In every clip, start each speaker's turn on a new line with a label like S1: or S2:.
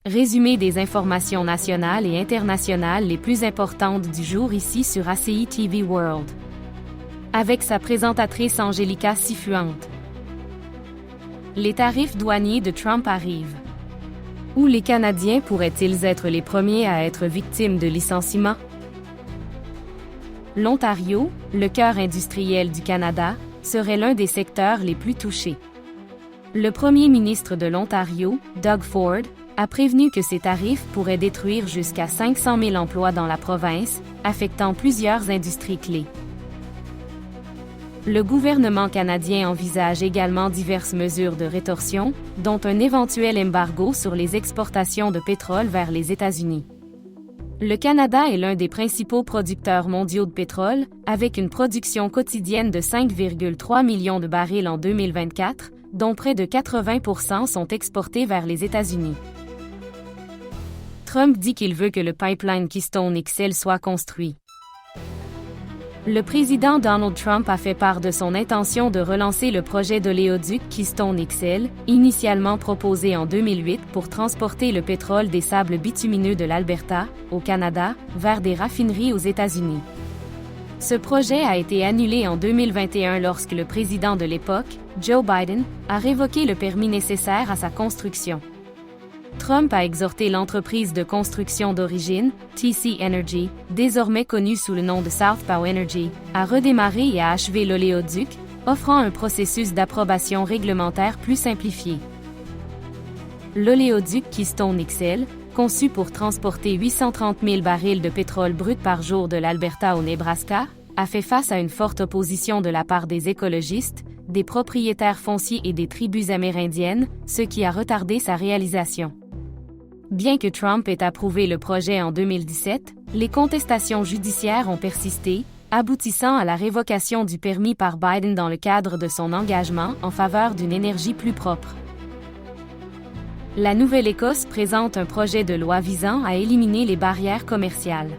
S1: Résumé des informations nationales et internationales les plus importantes du jour ici sur ACI TV World. Avec sa présentatrice Angélica Sifuente. Les tarifs douaniers de Trump arrivent. Où les Canadiens pourraient-ils être les premiers à être victimes de licenciements? L'Ontario, le cœur industriel du Canada, serait l'un des secteurs les plus touchés. Le premier ministre de l'Ontario, Doug Ford, a prévenu que ces tarifs pourraient détruire jusqu'à 500 000 emplois dans la province, affectant plusieurs industries clés. Le gouvernement canadien envisage également diverses mesures de rétorsion, dont un éventuel embargo sur les exportations de pétrole vers les États-Unis. Le Canada est l'un des principaux producteurs mondiaux de pétrole, avec une production quotidienne de 5,3 millions de barils en 2024, dont près de 80% sont exportés vers les États-Unis. Trump dit qu'il veut que le pipeline Keystone XL soit construit. Le président Donald Trump a fait part de son intention de relancer le projet d'oléoduc Keystone XL, initialement proposé en 2008 pour transporter le pétrole des sables bitumineux de l'Alberta, au Canada, vers des raffineries aux États-Unis. Ce projet a été annulé en 2021 lorsque le président de l'époque, Joe Biden, a révoqué le permis nécessaire à sa construction. Trump a exhorté l'entreprise de construction d'origine, TC Energy, désormais connue sous le nom de Southbow Energy, à redémarrer et à achever l'oléoduc, offrant un processus d'approbation réglementaire plus simplifié. L'oléoduc Keystone XL, conçu pour transporter 830 000 barils de pétrole brut par jour de l'Alberta au Nebraska, a fait face à une forte opposition de la part des écologistes, des propriétaires fonciers et des tribus amérindiennes, ce qui a retardé sa réalisation. Bien que Trump ait approuvé le projet en 2017, les contestations judiciaires ont persisté, aboutissant à la révocation du permis par Biden dans le cadre de son engagement en faveur d'une énergie plus propre. La Nouvelle-Écosse présente un projet de loi visant à éliminer les barrières commerciales.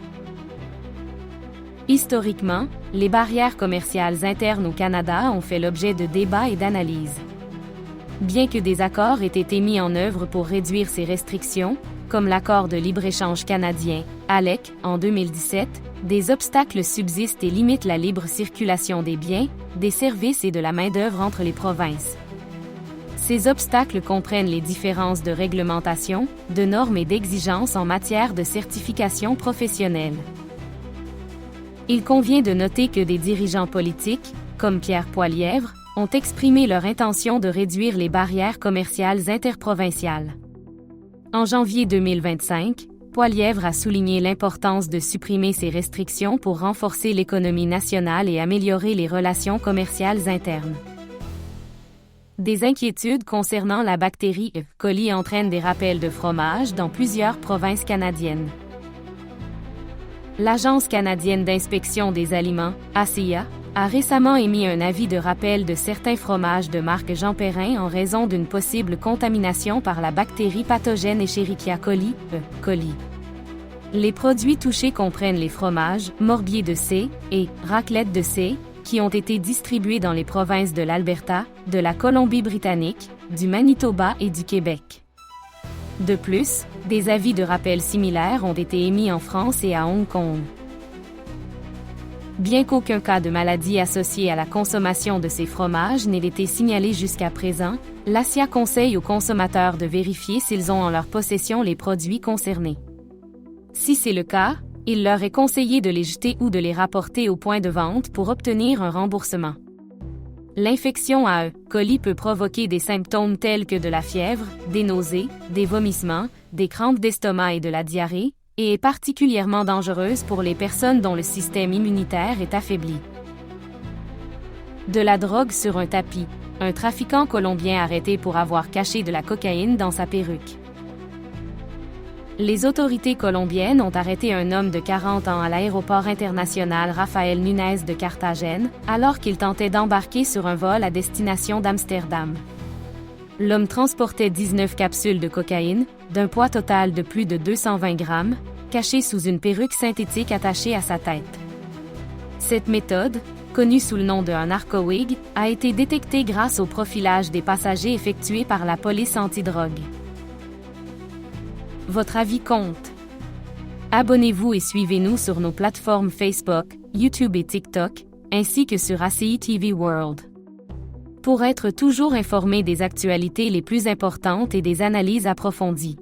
S1: Historiquement, les barrières commerciales internes au Canada ont fait l'objet de débats et d'analyses. Bien que des accords aient été mis en œuvre pour réduire ces restrictions, comme l'accord de libre-échange canadien, ALEC, en 2017, des obstacles subsistent et limitent la libre circulation des biens, des services et de la main-d'œuvre entre les provinces. Ces obstacles comprennent les différences de réglementation, de normes et d'exigences en matière de certification professionnelle. Il convient de noter que des dirigeants politiques, comme Pierre Poilievre, ont exprimé leur intention de réduire les barrières commerciales interprovinciales. En janvier 2025, Poilievre a souligné l'importance de supprimer ces restrictions pour renforcer l'économie nationale et améliorer les relations commerciales internes. Des inquiétudes concernant la bactérie E. coli entraînent des rappels de fromage dans plusieurs provinces canadiennes. L'Agence canadienne d'inspection des aliments, ACIA, a récemment émis un avis de rappel de certains fromages de marque Jean Perrin en raison d'une possible contamination par la bactérie pathogène Escherichia coli, E. coli. Les produits touchés comprennent les fromages Morbier de C et Raclette de C, qui ont été distribués dans les provinces de l'Alberta, de la Colombie-Britannique, du Manitoba et du Québec. De plus, des avis de rappel similaires ont été émis en France et à Hong Kong. Bien qu'aucun cas de maladie associé à la consommation de ces fromages n'ait été signalé jusqu'à présent, l'ACIA conseille aux consommateurs de vérifier s'ils ont en leur possession les produits concernés. Si c'est le cas, il leur est conseillé de les jeter ou de les rapporter au point de vente pour obtenir un remboursement. L'infection à E. coli peut provoquer des symptômes tels que de la fièvre, des nausées, des vomissements, des crampes d'estomac et de la diarrhée, et est particulièrement dangereuse pour les personnes dont le système immunitaire est affaibli. De la drogue sur un tapis. Un trafiquant colombien arrêté pour avoir caché de la cocaïne dans sa perruque. Les autorités colombiennes ont arrêté un homme de 40 ans à l'aéroport international Rafael Núñez de Carthagène, alors qu'il tentait d'embarquer sur un vol à destination d'Amsterdam. L'homme transportait 19 capsules de cocaïne, d'un poids total de plus de 220 grammes, cachées sous une perruque synthétique attachée à sa tête. Cette méthode, connue sous le nom de un narco-wig, a été détectée grâce au profilage des passagers effectué par la police antidrogue. Votre avis compte. Abonnez-vous et suivez-nous sur nos plateformes Facebook, YouTube et TikTok, ainsi que sur ACI TV World. Pour être toujours informé des actualités les plus importantes et des analyses approfondies.